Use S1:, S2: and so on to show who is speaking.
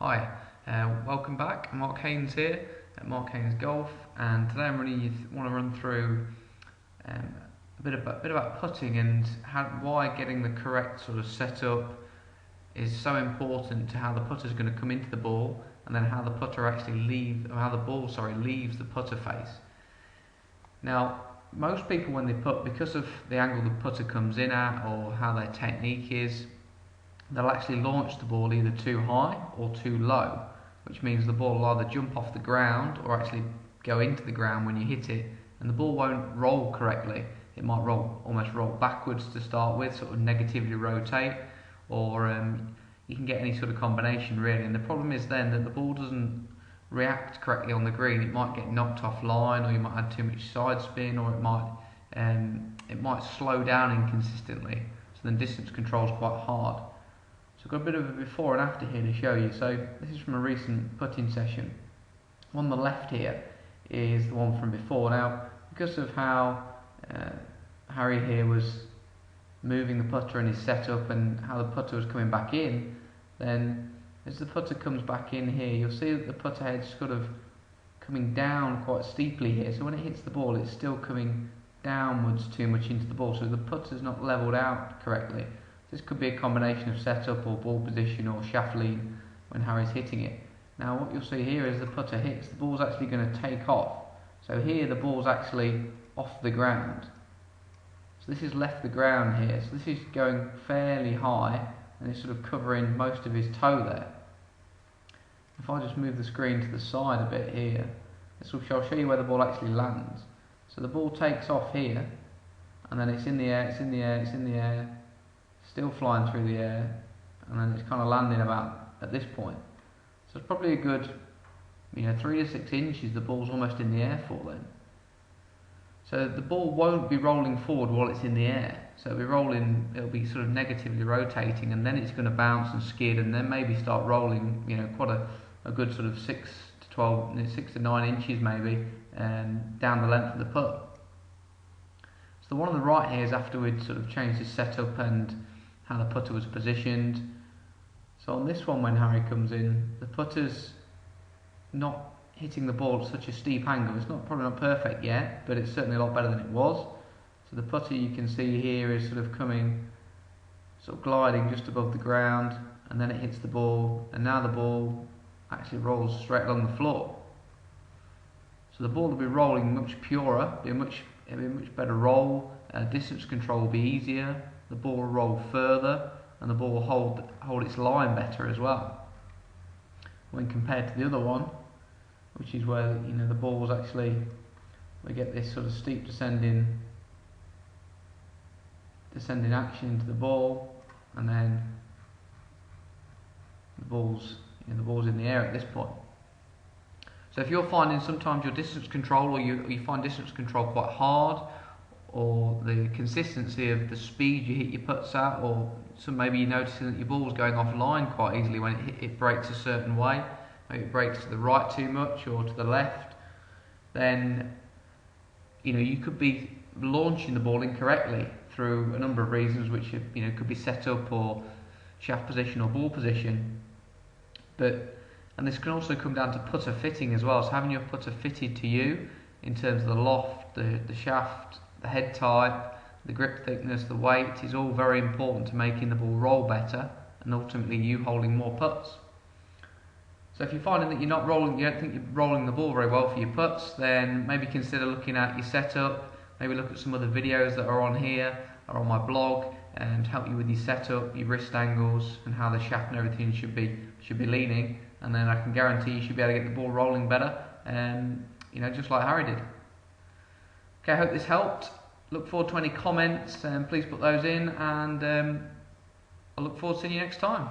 S1: Hi, welcome back. Mark Haines here at Mark Haines Golf, and today I really want to run through a bit about putting and why getting the correct sort of setup is so important to how the putter is going to come into the ball, and then how the ball leaves the putter face. Now, most people when they putt, because of the angle the putter comes in at or how their technique is, they'll actually launch the ball either too high or too low, which means the ball will either jump off the ground or actually go into the ground when you hit it, and the ball won't roll correctly. It might almost roll backwards to start with, sort of negatively rotate, or you can get any sort of combination really. And the problem is then that the ball doesn't react correctly on the green. It might get knocked off line, or you might add too much side spin, or it might slow down inconsistently. So then distance control is quite hard. So I've got a bit of a before and after here to show you. So this is from a recent putting session. On the left here is the one from before. Now, because of how Harry here was moving the putter in his setup and how the putter was coming back in, then as the putter comes back in here, you'll see that the putter head's sort of coming down quite steeply here. So when it hits the ball, it's still coming downwards too much into the ball. So the putter's not levelled out correctly. This could be a combination of setup or ball position or shaft lean when Harry's hitting it. Now what you'll see here is the putter hits, the ball's actually going to take off. So here the ball's actually off the ground. So this has left the ground here. So this is going fairly high and it's sort of covering most of his toe there. If I just move the screen to the side a bit here, I'll show you where the ball actually lands. So the ball takes off here and then it's in the air, it's in the air, it's in the air, still flying through the air, and then it's kind of landing about at this point. So it's probably a good 3 to 6 inches the ball's almost in the air for then. So the ball won't be rolling forward while it's in the air. So it'll be sort of negatively rotating, and then it's going to bounce and skid, and then maybe start rolling, quite a good sort of 6 to 9 inches maybe, down the length of the putt. So the one on the right here is after we'd sort of changed his setup and how the putter was positioned. So on this one, when Harry comes in, the putter's not hitting the ball at such a steep angle. It's probably not perfect yet, but it's certainly a lot better than it was. So the putter, you can see here, is sort of gliding just above the ground, and then it hits the ball, and now the ball actually rolls straight along the floor. So the ball will be rolling much purer, it'll be a much better roll, distance control will be easier, the ball will roll further, and the ball will hold its line better as well, when compared to the other one, which is where the ball's actually, we get this sort of steep descending action into the ball, and then the ball's in the air at this point. So if you're finding sometimes your distance control, or you find distance control quite hard, or the consistency of the speed you hit your putts at, or maybe you're noticing that your ball's going offline quite easily when it breaks a certain way, maybe it breaks to the right too much or to the left, then you could be launching the ball incorrectly through a number of reasons, which could be setup or shaft position or ball position. And this can also come down to putter fitting as well. So having your putter fitted to you in terms of the loft, the shaft, the head type, the grip thickness, the weight is all very important to making the ball roll better and ultimately you holding more putts. So if you're finding that you don't think you're rolling the ball very well for your putts, then maybe consider looking at your setup. Maybe look at some other videos that are on here or on my blog and help you with your setup, your wrist angles, and how the shaft and everything should be leaning. And then I can guarantee you should be able to get the ball rolling better, just like Harry did. Okay, I hope this helped. Look forward to any comments, and please put those in, and I look forward to seeing you next time.